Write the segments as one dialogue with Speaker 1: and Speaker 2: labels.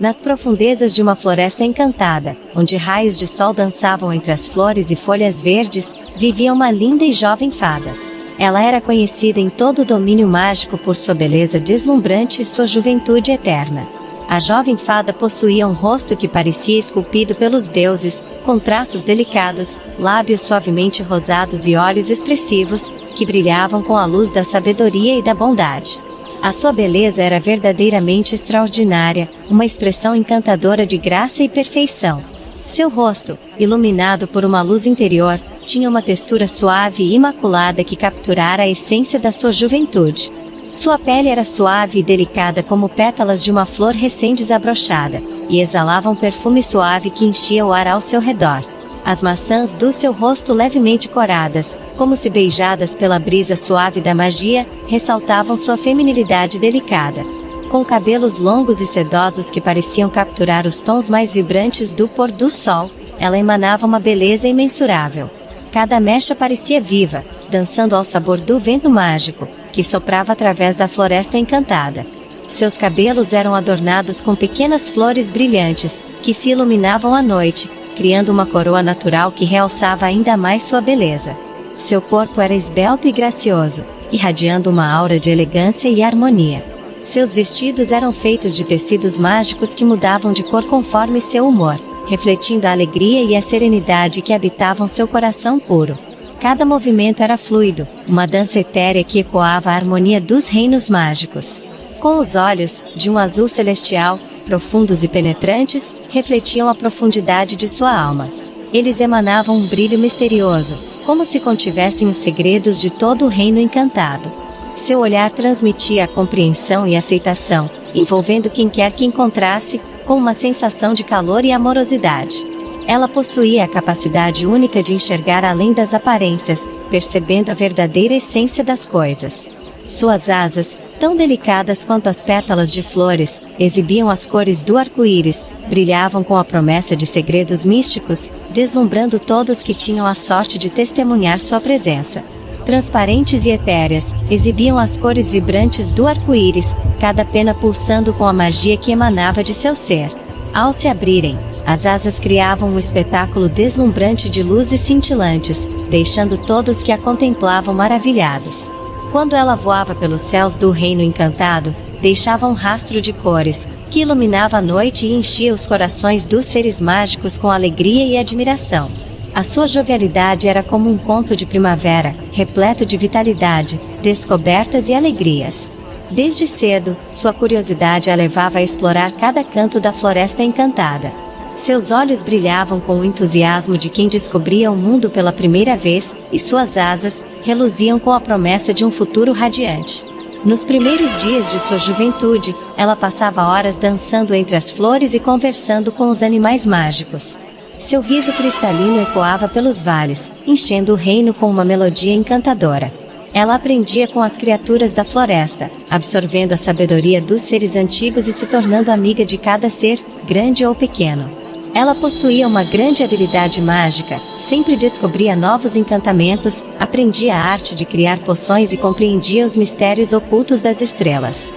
Speaker 1: Nas profundezas de uma floresta encantada, onde raios de sol dançavam entre as flores e folhas verdes, vivia uma linda e jovem fada. Ela era conhecida em todo o domínio mágico por sua beleza deslumbrante e sua juventude eterna. A jovem fada possuía um rosto que parecia esculpido pelos deuses, com traços delicados, lábios suavemente rosados e olhos expressivos, que brilhavam com a luz da sabedoria e da bondade. A sua beleza era verdadeiramente extraordinária, uma expressão encantadora de graça e perfeição. Seu rosto, iluminado por uma luz interior, tinha uma textura suave e imaculada que capturara a essência da sua juventude. Sua pele era suave e delicada como pétalas de uma flor recém-desabrochada, e exalava um perfume suave que enchia o ar ao seu redor. As maçãs do seu rosto levemente coradas, como se beijadas pela brisa suave da magia, ressaltavam sua feminilidade delicada. Com cabelos longos e sedosos que pareciam capturar os tons mais vibrantes do pôr do sol, ela emanava uma beleza imensurável. Cada mecha parecia viva, dançando ao sabor do vento mágico, que soprava através da floresta encantada. Seus cabelos eram adornados com pequenas flores brilhantes, que se iluminavam à noite, criando uma coroa natural que realçava ainda mais sua beleza. Seu corpo era esbelto e gracioso, irradiando uma aura de elegância e harmonia. Seus vestidos eram feitos de tecidos mágicos que mudavam de cor conforme seu humor, refletindo a alegria e a serenidade que habitavam seu coração puro. Cada movimento era fluido, uma dança etérea que ecoava a harmonia dos reinos mágicos. Com os olhos, de um azul celestial, profundos e penetrantes, refletiam a profundidade de sua alma. Eles emanavam um brilho misterioso, como se contivessem os segredos de todo o reino encantado. Seu olhar transmitia a compreensão e aceitação, envolvendo quem quer que encontrasse, com uma sensação de calor e amorosidade. Ela possuía a capacidade única de enxergar além das aparências, percebendo a verdadeira essência das coisas. Suas asas, tão delicadas quanto as pétalas de flores, exibiam as cores do arco-íris, brilhavam com a promessa de segredos místicos, deslumbrando todos que tinham a sorte de testemunhar sua presença. Transparentes e etéreas, exibiam as cores vibrantes do arco-íris, cada pena pulsando com a magia que emanava de seu ser. Ao se abrirem, as asas criavam um espetáculo deslumbrante de luzes cintilantes, deixando todos que a contemplavam maravilhados. Quando ela voava pelos céus do reino encantado, deixava um rastro de cores, que iluminava a noite e enchia os corações dos seres mágicos com alegria e admiração. A sua jovialidade era como um conto de primavera, repleto de vitalidade, descobertas e alegrias. Desde cedo, sua curiosidade a levava a explorar cada canto da floresta encantada. Seus olhos brilhavam com o entusiasmo de quem descobria o mundo pela primeira vez, e suas asas reluziam com a promessa de um futuro radiante. Nos primeiros dias de sua juventude, ela passava horas dançando entre as flores e conversando com os animais mágicos. Seu riso cristalino ecoava pelos vales, enchendo o reino com uma melodia encantadora. Ela aprendia com as criaturas da floresta, absorvendo a sabedoria dos seres antigos e se tornando amiga de cada ser, grande ou pequeno. Ela possuía uma grande habilidade mágica, sempre descobria novos encantamentos, aprendia a arte de criar poções e compreendia os mistérios ocultos das estrelas.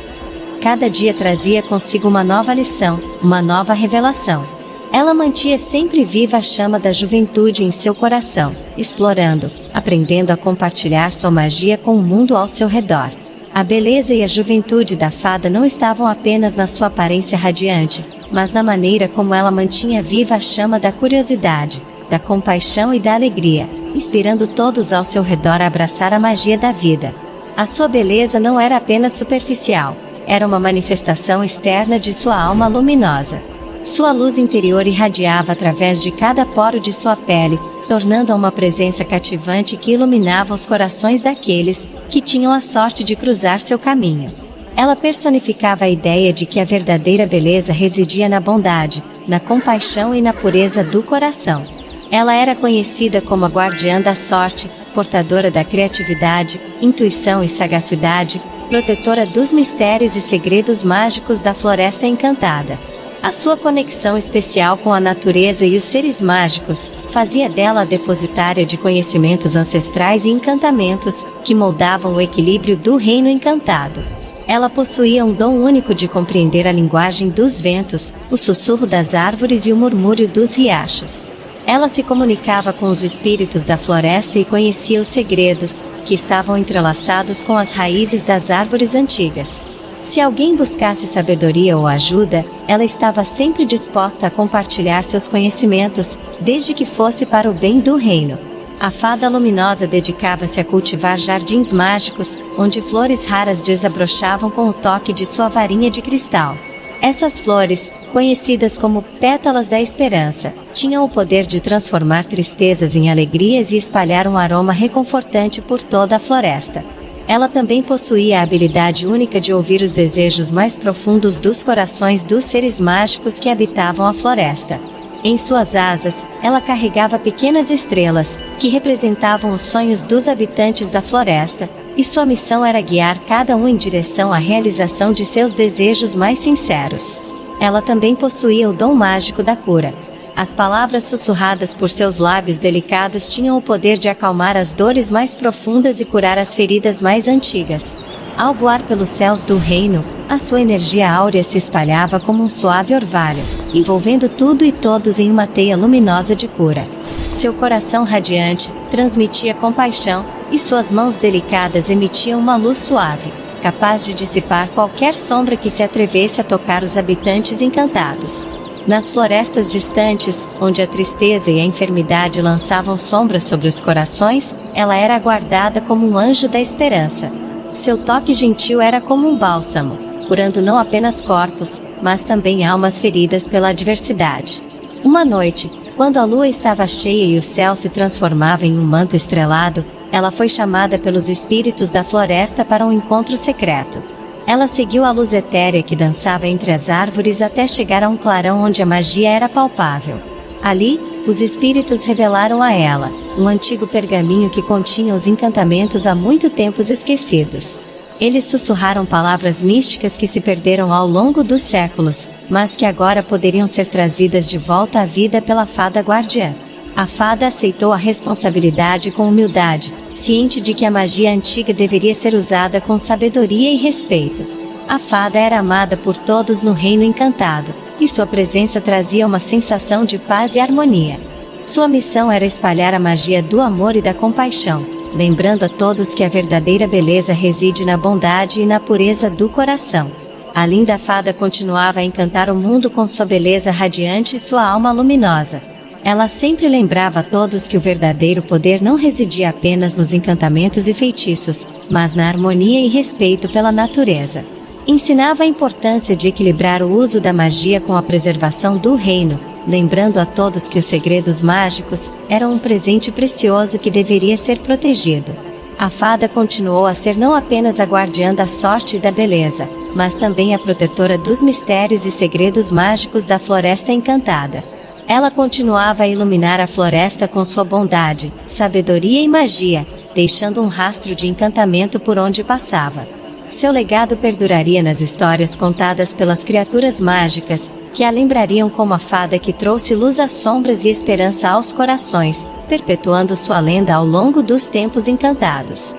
Speaker 1: Cada dia trazia consigo uma nova lição, uma nova revelação. Ela mantinha sempre viva a chama da juventude em seu coração, explorando, aprendendo a compartilhar sua magia com o mundo ao seu redor. A beleza e a juventude da fada não estavam apenas na sua aparência radiante, mas na maneira como ela mantinha viva a chama da curiosidade, da compaixão e da alegria, inspirando todos ao seu redor a abraçar a magia da vida. A sua beleza não era apenas superficial, era uma manifestação externa de sua alma luminosa. Sua luz interior irradiava através de cada poro de sua pele, tornando-a uma presença cativante que iluminava os corações daqueles que tinham a sorte de cruzar seu caminho. Ela personificava a ideia de que a verdadeira beleza residia na bondade, na compaixão e na pureza do coração. Ela era conhecida como a guardiã da sorte, portadora da criatividade, intuição e sagacidade, protetora dos mistérios e segredos mágicos da Floresta Encantada. A sua conexão especial com a natureza e os seres mágicos fazia dela a depositária de conhecimentos ancestrais e encantamentos que moldavam o equilíbrio do Reino Encantado. Ela possuía um dom único de compreender a linguagem dos ventos, o sussurro das árvores e o murmúrio dos riachos. Ela se comunicava com os espíritos da floresta e conhecia os segredos, que estavam entrelaçados com as raízes das árvores antigas. Se alguém buscasse sabedoria ou ajuda, ela estava sempre disposta a compartilhar seus conhecimentos, desde que fosse para o bem do reino. A fada luminosa dedicava-se a cultivar jardins mágicos, onde flores raras desabrochavam com o toque de sua varinha de cristal. Essas flores, conhecidas como pétalas da esperança, tinham o poder de transformar tristezas em alegrias e espalhar um aroma reconfortante por toda a floresta. Ela também possuía a habilidade única de ouvir os desejos mais profundos dos corações dos seres mágicos que habitavam a floresta. Em suas asas, ela carregava pequenas estrelas, que representavam os sonhos dos habitantes da floresta, e sua missão era guiar cada um em direção à realização de seus desejos mais sinceros. Ela também possuía o dom mágico da cura. As palavras sussurradas por seus lábios delicados tinham o poder de acalmar as dores mais profundas e curar as feridas mais antigas. Ao voar pelos céus do reino, a sua energia áurea se espalhava como um suave orvalho, envolvendo tudo e todos em uma teia luminosa de cura. Seu coração radiante transmitia compaixão, e suas mãos delicadas emitiam uma luz suave, capaz de dissipar qualquer sombra que se atrevesse a tocar os habitantes encantados. Nas florestas distantes, onde a tristeza e a enfermidade lançavam sombras sobre os corações, ela era aguardada como um anjo da esperança. Seu toque gentil era como um bálsamo, curando não apenas corpos, mas também almas feridas pela adversidade. Uma noite, quando a lua estava cheia e o céu se transformava em um manto estrelado, ela foi chamada pelos espíritos da floresta para um encontro secreto. Ela seguiu a luz etérea que dançava entre as árvores até chegar a um clarão onde a magia era palpável. Ali, os espíritos revelaram a ela um antigo pergaminho que continha os encantamentos há muito tempo esquecidos. Eles sussurraram palavras místicas que se perderam ao longo dos séculos, mas que agora poderiam ser trazidas de volta à vida pela fada guardiã. A fada aceitou a responsabilidade com humildade, ciente de que a magia antiga deveria ser usada com sabedoria e respeito. A fada era amada por todos no reino encantado, e sua presença trazia uma sensação de paz e harmonia. Sua missão era espalhar a magia do amor e da compaixão, lembrando a todos que a verdadeira beleza reside na bondade e na pureza do coração. A linda fada continuava a encantar o mundo com sua beleza radiante e sua alma luminosa. Ela sempre lembrava a todos que o verdadeiro poder não residia apenas nos encantamentos e feitiços, mas na harmonia e respeito pela natureza. Ensinava a importância de equilibrar o uso da magia com a preservação do reino, lembrando a todos que os segredos mágicos eram um presente precioso que deveria ser protegido. A fada continuou a ser não apenas a guardiã da sorte e da beleza, mas também a protetora dos mistérios e segredos mágicos da Floresta Encantada. Ela continuava a iluminar a floresta com sua bondade, sabedoria e magia, deixando um rastro de encantamento por onde passava. Seu legado perduraria nas histórias contadas pelas criaturas mágicas, que a lembrariam como a fada que trouxe luz às sombras e esperança aos corações, perpetuando sua lenda ao longo dos tempos encantados.